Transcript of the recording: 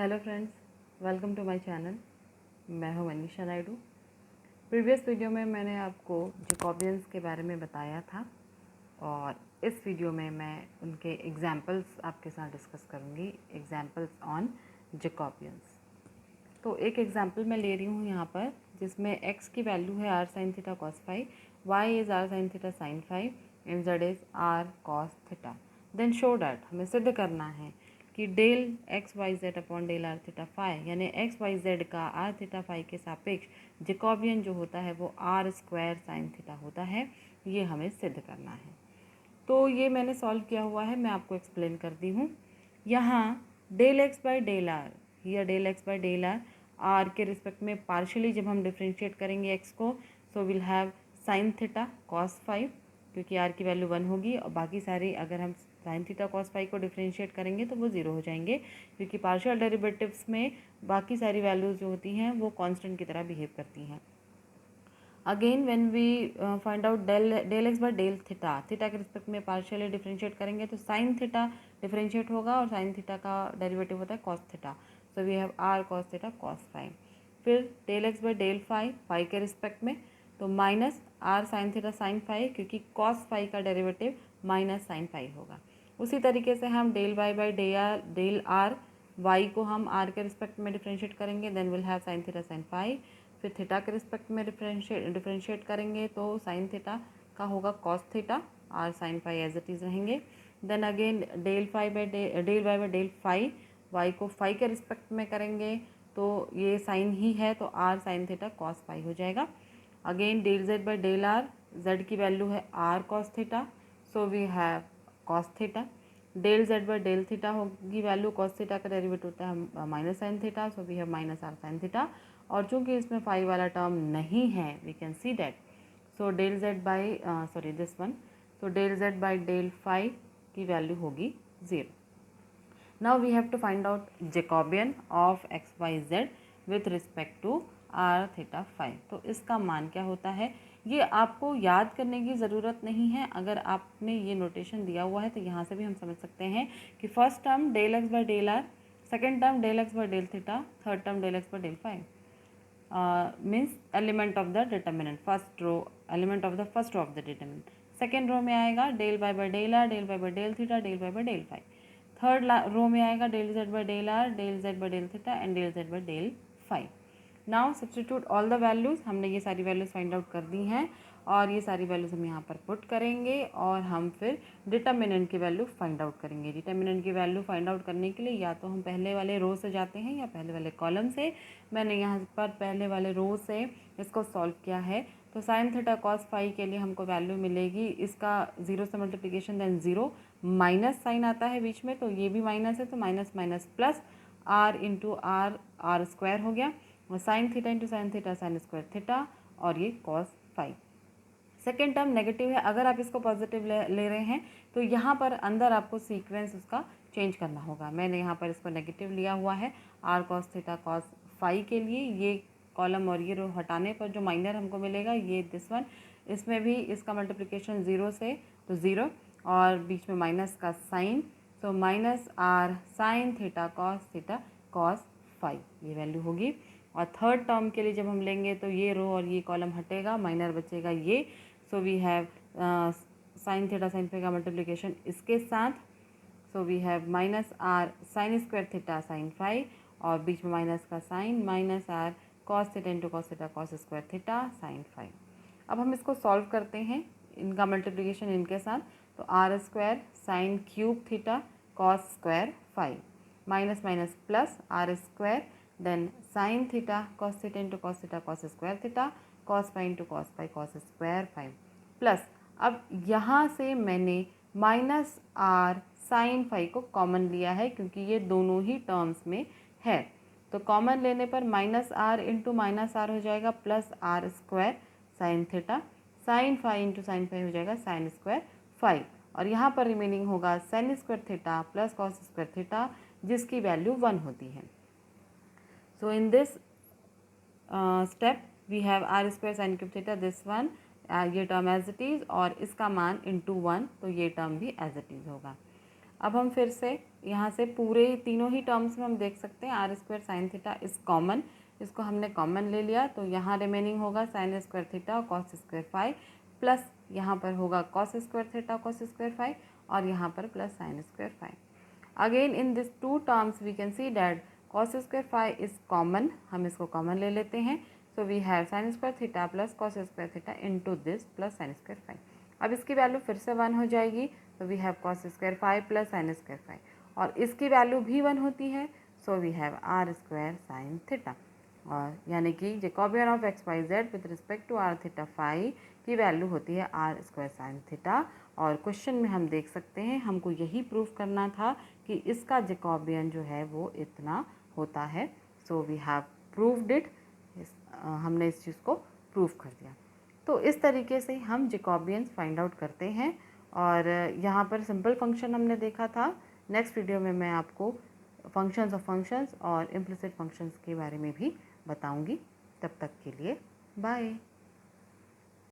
Hello friends, welcome to my channel. मैं हूं Manisha Naidu. Previous video में मैंने आपको जैकोबियंस के बारे में बताया था और इस वीडियो में मैं उनके एग्जांपल्स आपके साथ डिस्कस करूंगी। Examples on Jacobians. तो एक एग्जांपल मैं ले रही हूं यहाँ पर, जिसमें x की वैल्यू है r sin theta cos phi, y is r sin theta sin phi and z is r cos theta. Then show that, हमें सिद्ध करना है कि del x y z upon del r theta phi, यानी x y z का r theta phi के सापेक्ष Jacobian जो होता है वो आर स्क्वायर साइन थीटा होता है। ये हमें सिद्ध करना है। तो ये मैंने सॉल्व किया हुआ है, मैं आपको एक्सप्लेन करती हूँ। यहाँ del x by del r, या del x by del r के रिस्पेक्ट में पार्शियली जब हम डिफ्रेंशिएट करेंगे एक्स को, so will have sine theta cos phi, क्योंकि आर की वैल्यू 1 होगी और बाकी सारी अगर हम साइन थीटा कॉस फाई को डिफ्रेंशिएट करेंगे तो वो 0 हो जाएंगे, क्योंकि पार्शियल डेरिवेटिव्स में बाकी सारी वैल्यूज़ जो होती हैं वो कांस्टेंट की तरह बिहेव करती हैं। Again when we find out del x by del theta, theta के रिस्पेक्ट में पार्शियली डिफ्रेंशिएट करेंगे तो साइन थीटा डिफ्रेंशिएट होगा और साइन थीटा का डेरिवेटिव होता है cos theta. So we have r cos theta cos phi. फिर del x by del phi, phi के रिस्पेक्ट में, तो minus r sine theta sine phi, क्योंकि कॉस फाई का डेरिवेटिव माइनस साइन फाई होगा। उसी तरीके से हम del y by del r, y को हम आर के रिस्पेक्ट में डिफ्रेंशिएट करेंगे, then will have sine theta sine phi. फिर थीटा के रिस्पेक्ट में डिफ्रेंशिएट करेंगे तो साइन थीटा का होगा cos theta, r sine phi as it is रहेंगे। Then again del y by del phi, y को फाई के रिस्पेक्ट में करेंगे तो ये साइन ही है तो r sine theta cos phi हो जाएगा। Again del z by del r, z की वैल्यू है r cos theta, so we have cos theta. Del z by del theta होगी वैल्यू, कॉस थीटा का डेरिवेटिव होता है minus sine theta, so we have minus r sine theta. और चूंकि इसमें phi वाला टर्म नहीं है, we can see that, so del z by this one, so del z by del phi की वैल्यू होगी 0। Now we have to find out Jacobian of x y z with respect to r theta phi। तो इसका मान क्या होता है ये आपको याद करने की ज़रूरत नहीं है। अगर आपने ये नोटेशन दिया हुआ है तो यहाँ से भी हम समझ सकते हैं कि first term del x by del r, second term del x by del theta, third term del x by del phi means element of the determinant, first row element of the first row of the determinant. Second row में आएगा del y by del r, del y by del theta, del y by del phi. Third row में आएगा del z by del r, del z by del theta and del z by del phi. Now substitute all the values, हमने ये सारी values find out कर दी हैं और ये सारी वैल्यूज़ हम यहाँ पर पुट करेंगे और हम फिर डिटर्मिनेंट की वैल्यू फाइंड आउट करेंगे। डिटर्मिनेंट की वैल्यू फाइंड आउट करने के लिए या तो हम पहले वाले रो से जाते हैं या पहले वाले कॉलम से। मैंने यहाँ पर पहले वाले रो से इसको सॉल्व किया है। तो साइन थीटा कॉस फाई के लिए हमको वैल्यू मिलेगी, इसका 0 से मल्टीप्लिकेशन देन 0, माइनस साइन आता है बीच में तो ये भी माइनस है, तो minus minus plus r into r, r square हो गया, और sine theta into sine theta sine square theta, और ये cos phi. Second term negative है, अगर आप इसको पॉजिटिव ले रहे हैं तो यहाँ पर अंदर आपको सीक्वेंस उसका चेंज करना होगा। मैंने यहाँ पर इसको नेगेटिव लिया हुआ है r cos theta cos phi के लिए। ये कॉलम और ये रो हटाने पर जो माइनर हमको मिलेगा ये दिस वन, इसमें भी इसका मल्टीप्लिकेशन 0 से तो 0 और बीच में माइनस का साइन, तो minus r sine theta cos phi ये वैल्यू होगी। और थर्ड टर्म के लिए जब हम लेंगे तो ये रो और ये कॉलम हटेगा, माइनर बचेगा ये, so we have sine theta sine phi का मल्टीप्लिकेशन इसके साथ, so we have minus r sine square theta sine phi और बीच में माइनस का sine, minus r cos theta into cos theta cos square theta sine phi. अब हम इसको सॉल्व करते हैं, इनका मल्टीप्लिकेशन इनके साथ, तो r square sine cube theta cos square phi, minus minus plus r square, then sine theta cos theta into cos theta cos square theta, cos phi into cos phi cos square phi, plus अब यहाँ से मैंने minus r sine phi को common लिया है क्योंकि ये दोनों ही टर्म्स में है, तो कॉमन लेने पर minus r into minus r हो जाएगा plus r square sine theta, sine phi into sine phi हो जाएगा साइन स्क्वायर फाई, और यहाँ पर रिमेनिंग होगा sine square theta plus cos square theta जिसकी वैल्यू 1 होती है। So in this step we have r square sine cube theta, this one, ये टर्म एज इट इज़ और इसका मान इंटू 1, तो ये टर्म भी एज इट इज़ होगा। अब हम फिर से यहाँ से पूरे तीनों ही टर्म्स में हम देख सकते हैं r square sine theta is common, इसको हमने कॉमन ले लिया तो यहाँ रिमेनिंग होगा साइन स्क्वायर थीटा और कॉस स्क्वायर फाई, प्लस यहाँ पर होगा cos square theta cos square phi और यहाँ पर plus sine square phi. Again in this two terms we can see that cos square phi is common, हम इसको common ले लेते हैं। So we have sine square theta plus cos square theta into this plus sine square phi. अब इसकी value फिर से 1 हो जाएगी, तो we have cos square phi plus sine square phi, और इसकी वैल्यू भी 1 होती है, so we have r square sine theta. और यानी कि Jacobian of x y z with respect to r theta phi की वैल्यू होती है आर स्क्वायर साइन थीटा। और क्वेश्चन में हम देख सकते हैं हमको यही प्रूफ करना था कि इसका जैकोबियन जो है वो इतना होता है। So we have proved it, हमने इस चीज़ को प्रूव कर दिया। तो इस तरीके से हम जैकोबियंस फाइंड आउट करते हैं। और यहाँ पर सिंपल फंक्शन हमने देखा था। नेक्स्ट वीडियो में मैं आपको फंक्शंस ऑफ फंक्शंस और इम्प्लिसिट फंक्शंस के बारे में भी बताऊंगी। तब तक के लिए बाय।